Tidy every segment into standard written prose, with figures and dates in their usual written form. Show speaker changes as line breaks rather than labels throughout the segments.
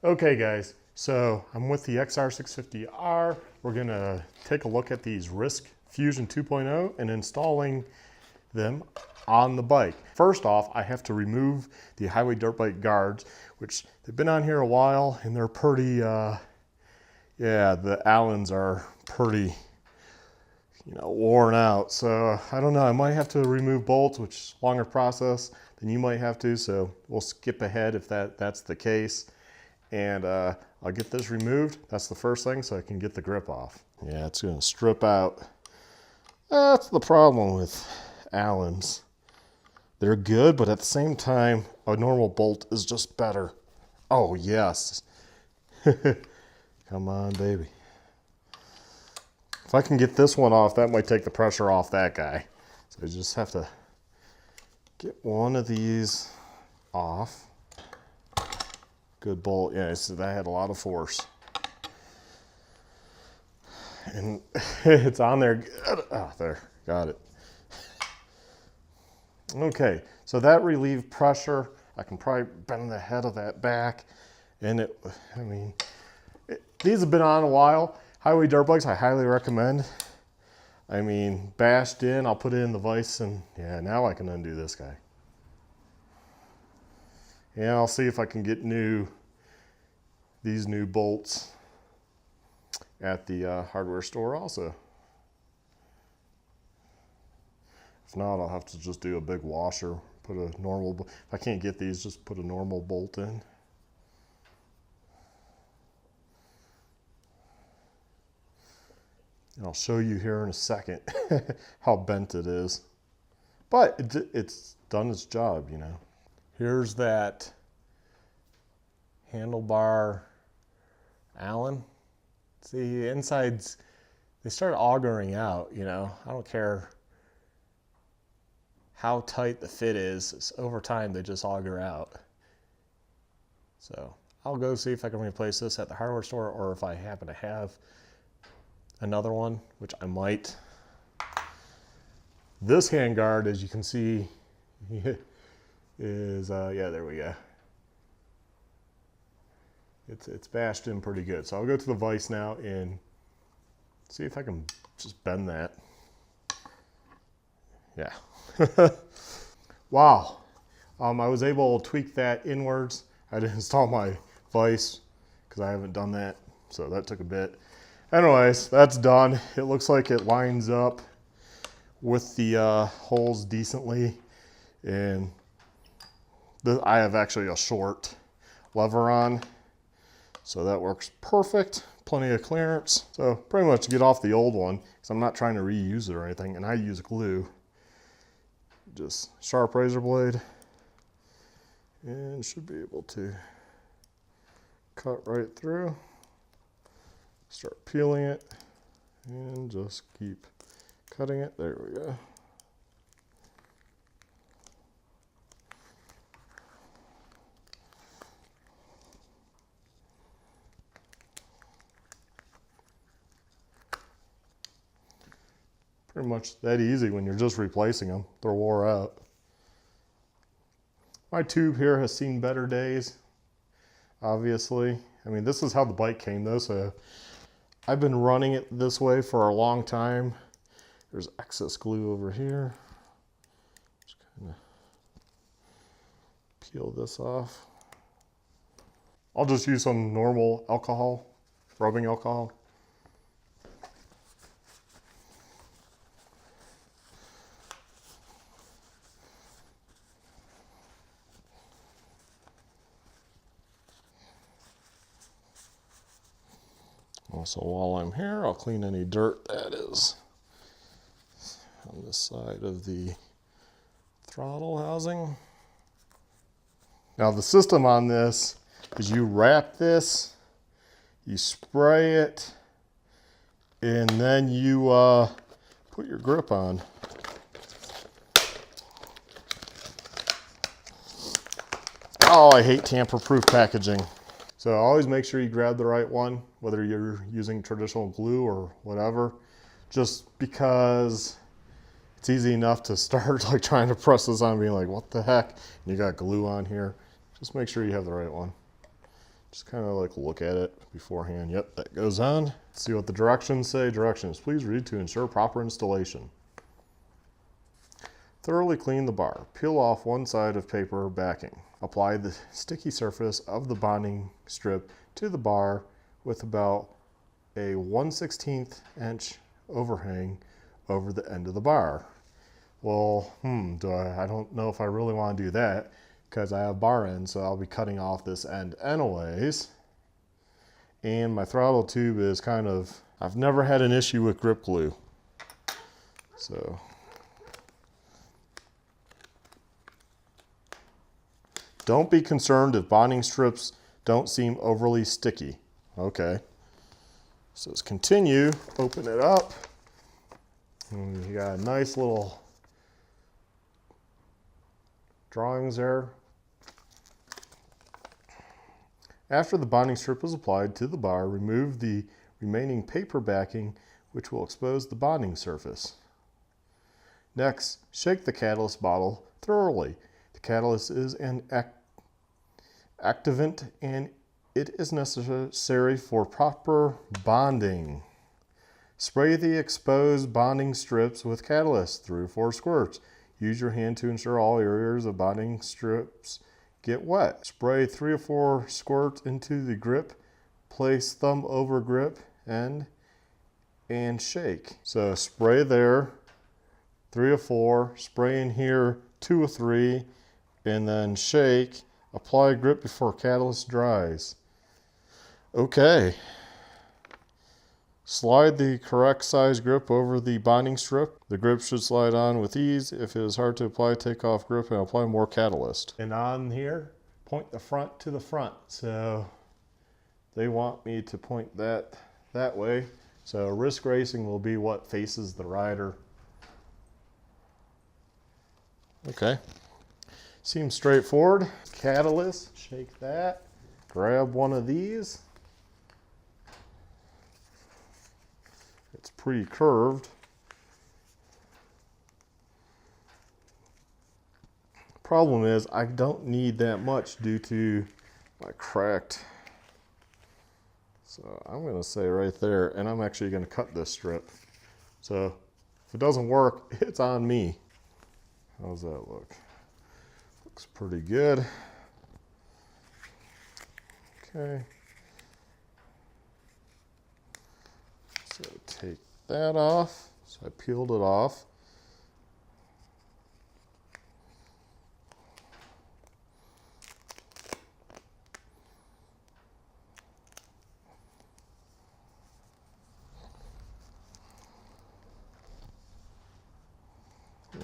Okay guys, so I'm with the XR650R. We're gonna take a look at these Risk Fusion 2.0 and installing them on the bike. First off, I have to remove the highway dirt bike guards, which they've been on here a while and they're pretty, yeah, the Allens are pretty, worn out. So I don't know, I might have to remove bolts, which is a longer process than you might have to. So we'll skip ahead if that's the case. And I'll get this removed. That's the first thing, so I can get the grip off. Yeah, it's gonna strip out. That's the problem with Allens. They're good, but at the same time, a normal bolt is just better. Oh, yes. Come on, baby. If I can get this one off, that might take the pressure off that guy. So I just have to get one of these off. Good bolt. Yeah, so that had a lot of force. And it's on there. Oh, there. Got it. Okay, so that relieved pressure. I can probably bend the head of that back. And these have been on a while. Highway dirt bikes, I highly recommend. Bashed in, I'll put it in the vise, and yeah, now I can undo this guy. Yeah, I'll see if I can get these new bolts at the hardware store also. If not, I'll have to just do a big washer, put a normal, if I can't get these, just put a normal bolt in. And I'll show you here in a second how bent it is. But it's done its job, Here's that handlebar Allen. See, the insides, they start augering out, I don't care how tight the fit is. Over time, they just auger out. So I'll go see if I can replace this at the hardware store, or if I happen to have another one, which I might. This handguard, as you can see, is, yeah, there we go. It's bashed in pretty good. So I'll go to the vise now and see if I can just bend that. Yeah. Wow. I was able to tweak that inwards. I had to install my vise because I haven't done that. So that took a bit. Anyways, that's done. It looks like it lines up with the holes decently. And I have actually a short lever on. So that works perfect. Plenty of clearance. So pretty much get off the old one because I'm not trying to reuse it or anything. And I use glue. Just sharp razor blade. And should be able to cut right through. Start peeling it. And just keep cutting it. There we go. Pretty much that easy when you're just replacing them. They're wore out. My tube here has seen better days, obviously. This is how the bike came though, so I've been running it this way for a long time. There's excess glue over here. Just kind of peel this off. I'll just use some normal alcohol, rubbing alcohol. Also, while I'm here, I'll clean any dirt that is on this side of the throttle housing. Now the system on this is you wrap this, you spray it, and then you put your grip on. Oh, I hate tamper-proof packaging. So always make sure you grab the right one, whether you're using traditional glue or whatever, just because it's easy enough to start like trying to press this on, being like, what the heck? And you got glue on here. Just make sure you have the right one. Just kind of like look at it beforehand. Yep, that goes on. Let's see what the directions say. Directions, please read to ensure proper installation. Thoroughly clean the bar. Peel off one side of paper backing. Apply the sticky surface of the bonding strip to the bar with about a 1/16 inch overhang over the end of the bar. Well, I don't know if I really want to do that because I have bar ends, so I'll be cutting off this end anyways. And my throttle tube is I've never had an issue with grip glue. So don't be concerned if bonding strips don't seem overly sticky. Okay. So let's continue, open it up. And you got a nice little drawings there. After the bonding strip is applied to the bar, remove the remaining paper backing, which will expose the bonding surface. Next, shake the catalyst bottle thoroughly. The catalyst is an activant and it is necessary for proper bonding. Spray the exposed bonding strips with catalyst 3 or 4 squirts. Use your hand to ensure all areas of bonding strips get wet. Spray 3 or 4 squirts into the grip. Place thumb over grip end and shake. So spray there 3 or 4, spray in here 2 or 3, and then shake. Apply grip before catalyst dries. Okay. Slide the correct size grip over the bonding strip. The grip should slide on with ease. If it is hard to apply, take off grip and apply more catalyst. And on here, point the front to the front. So they want me to point that way. So risk racing will be what faces the rider. Okay. Seems straightforward. Catalyst, shake that. Grab one of these. It's pretty curved. Problem is, I don't need that much due to my cracked. So I'm going to say right there, and I'm actually going to cut this strip. So if it doesn't work, it's on me. How's that look? Looks pretty good. Okay. So take that off. So I peeled it off.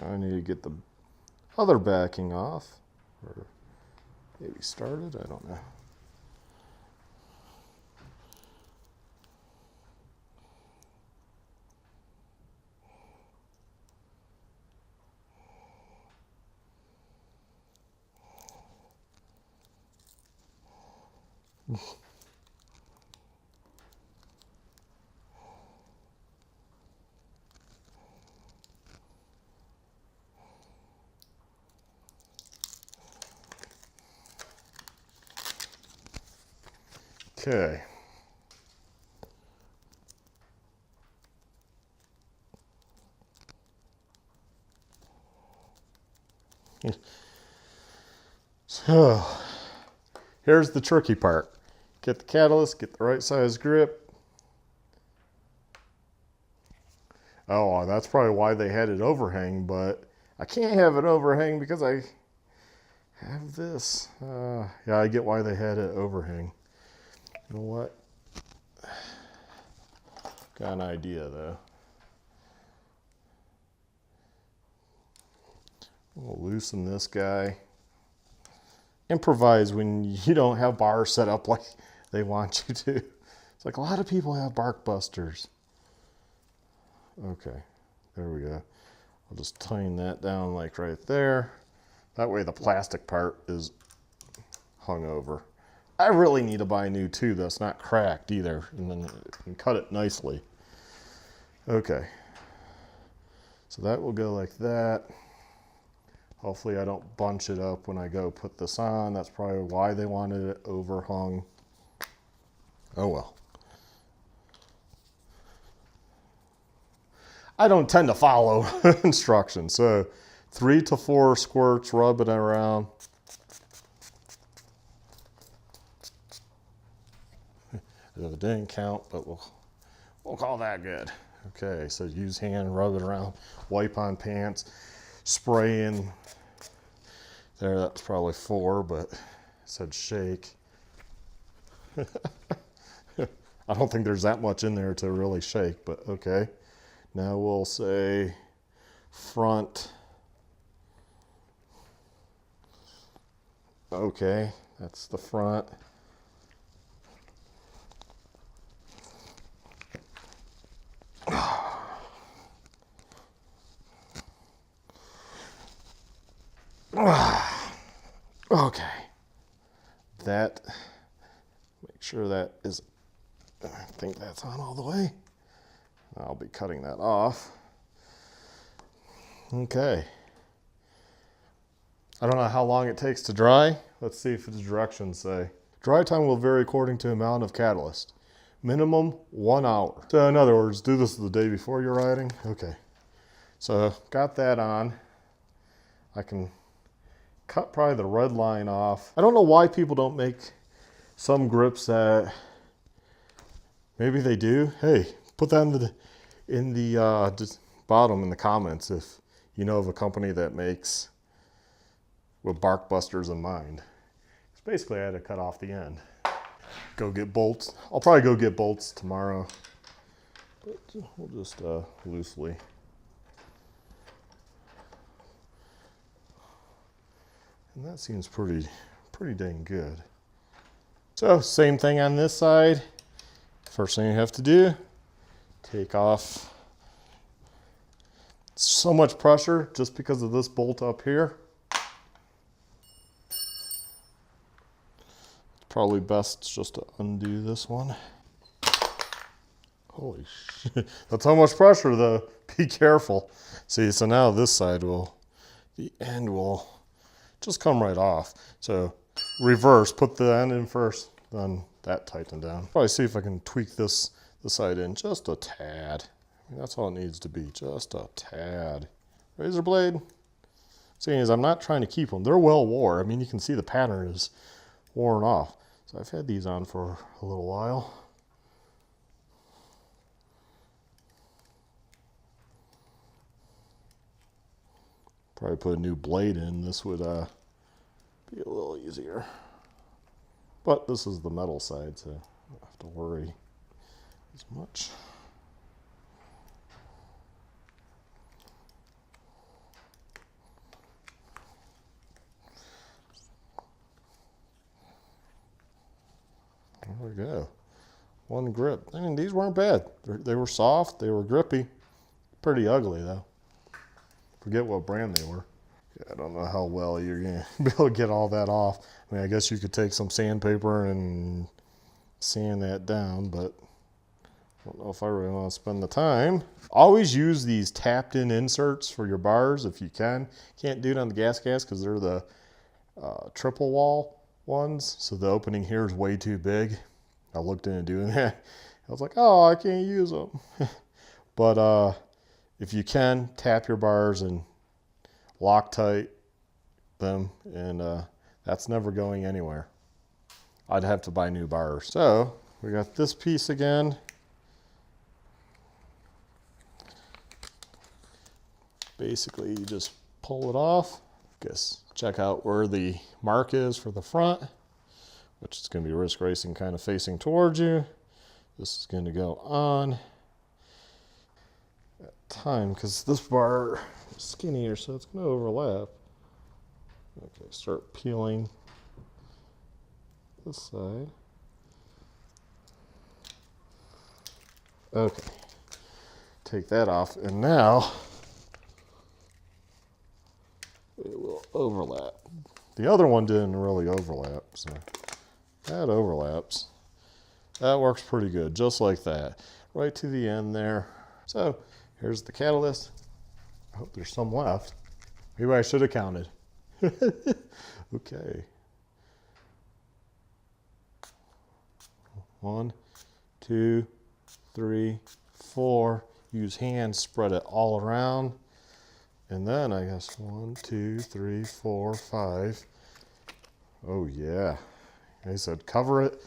Now I need to get the other backing off, or maybe started, I don't know. Okay. So here's the tricky part. Get the catalyst, get the right size grip. Oh, that's probably why they had it overhang, but I can't have it overhang because I have this. Yeah, I get why they had it overhang. You know what? Got an idea though. We'll loosen this guy. Improvise when you don't have bars set up like they want you to. It's like a lot of people have bark busters. Okay, there we go. I'll just tighten that down like right there. That way the plastic part is hung over. I really need to buy a new tube that's not cracked either, and then you can cut it nicely. Okay, so that will go like that. Hopefully I don't bunch it up when I go put this on. That's probably why they wanted it overhung. Oh well. I don't tend to follow instructions, so 3 to 4 squirts, rub it around. It didn't count, but we'll call that good. Okay, so use hand, rub it around, wipe on pants, spray in. There, that's probably 4, but it said shake. I don't think there's that much in there to really shake, but okay. Now we'll say front. Okay, that's the front. Okay, that, make sure that is, I think that's on all the way. I'll be cutting that off. Okay. I don't know how long it takes to dry. Let's see if the directions say. Dry time will vary according to amount of catalyst. Minimum 1 hour. So in other words, do this the day before you're riding. Okay. So got that on. I can cut probably the red line off. I don't know why people don't make some grips that, maybe they do. Hey, put that in the bottom in the comments if you know of a company that makes with bark busters in mind. It's basically I had to cut off the end. Go get bolts. I'll probably go get bolts tomorrow, but we'll just loosely. And that seems pretty dang good. So same thing on this side. First thing you have to do, take off so much pressure just because of this bolt up here. It's probably best just to undo this one. Holy shit, that's how much pressure though. Be careful. See, so now this side the end will just come right off. So reverse, put the end in first, then that tighten down. Probably see if I can tweak this side in just a tad. I mean, that's all it needs to be, just a tad. Razor blade. Seeing as I'm not trying to keep them, they're well wore. I mean, you can see the pattern is worn off. So I've had these on for a little while. Probably put a new blade in. This would be a little easier. But this is the metal side, so I don't have to worry as much. There we go. One grip. I mean, these weren't bad. They were soft. They were grippy. Pretty ugly, though. Forget what brand they were. Yeah, I don't know how well you're going to be able to get all that off. I mean, I guess you could take some sandpaper and sand that down, but I don't know if I really want to spend the time. Always use these tapped-in inserts for your bars if you can. Can't do it on the gas because they're the triple wall ones, so the opening here is way too big. I looked into doing that. I was like, oh, I can't use them. But if you can, tap your bars and Loctite them, and that's never going anywhere. I'd have to buy new bars. So we got this piece again. Basically, you just pull it off. Guess check out where the mark is for the front, which is going to be Risk Racing kind of facing towards you. This is going to go on at time because this bar is skinnier, so it's going to overlap. Okay, start peeling this side. Okay, take that off, and now it will overlap. The other one didn't really overlap, so that overlaps. That works pretty good, just like that. Right to the end there. So here's the catalyst. I hope there's some left. Maybe I should have counted. Okay. 1, 2, 3, 4. Use hands, spread it all around. And then I guess 1, 2, 3, 4, 5. Oh yeah. I said cover it,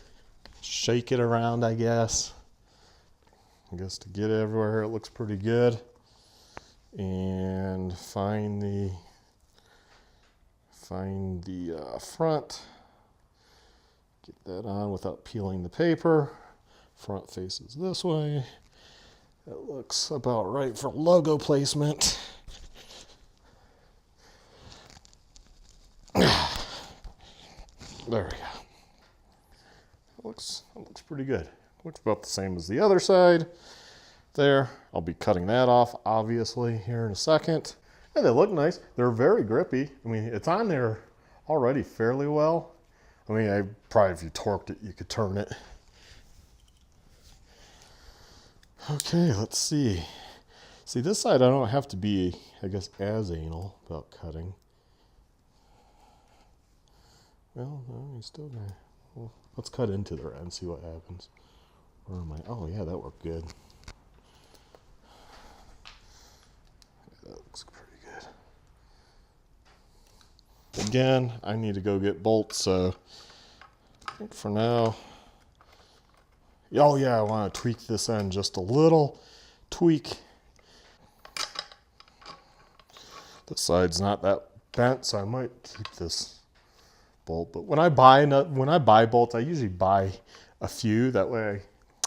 shake it around, I guess. I guess to get it everywhere, it looks pretty good. And find the front. Get that on without peeling the paper. Front faces this way. That looks about right for logo placement. There we go. It looks pretty good. Looks about the same as the other side. There. I'll be cutting that off, obviously, here in a second. And they look nice. They're very grippy. I mean, it's on there already fairly well. I mean, probably if you torqued it, you could turn it. Okay, let's see. See, this side I don't have to be, I guess, as anal about cutting. Well, no, you still got. Well, let's cut into the end and see what happens. Where am I? Oh, yeah, that worked good. Yeah, that looks pretty good. Again, I need to go get bolts, so I think for now. Oh, yeah, I want to tweak this end just a little. Tweak. This side's not that bent, so I might keep this bolt. But when I buy bolts, I usually buy a few. That way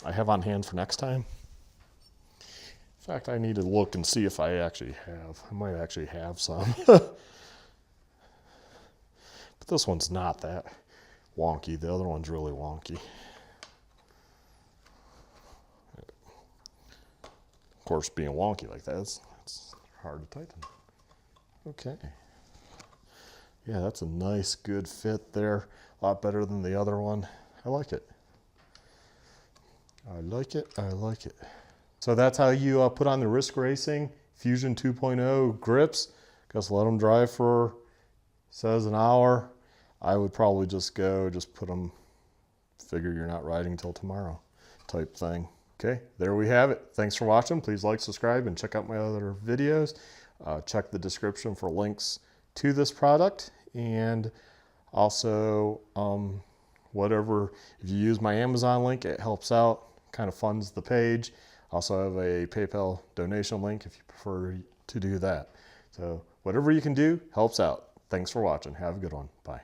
I have on hand for next time. In fact, I need to look and see if I actually have. I might actually have some. But this one's not that wonky. The other one's really wonky. Of course, being wonky like that, it's hard to tighten. Okay. Yeah, that's a nice, good fit there. A lot better than the other one. I like it. I like it. I like it. So that's how you put on the Risk Racing Fusion 2.0 grips. Just let them dry for, says an hour. I would probably just put them, figure you're not riding till tomorrow type thing. Okay, there we have it. Thanks for watching. Please like, subscribe, and check out my other videos. Check the description for links to this product, and also whatever, if you use my Amazon link, it helps out, kind of funds the page. Also have a PayPal donation link if you prefer to do that. So whatever you can do helps out. Thanks for watching. Have a good one. Bye.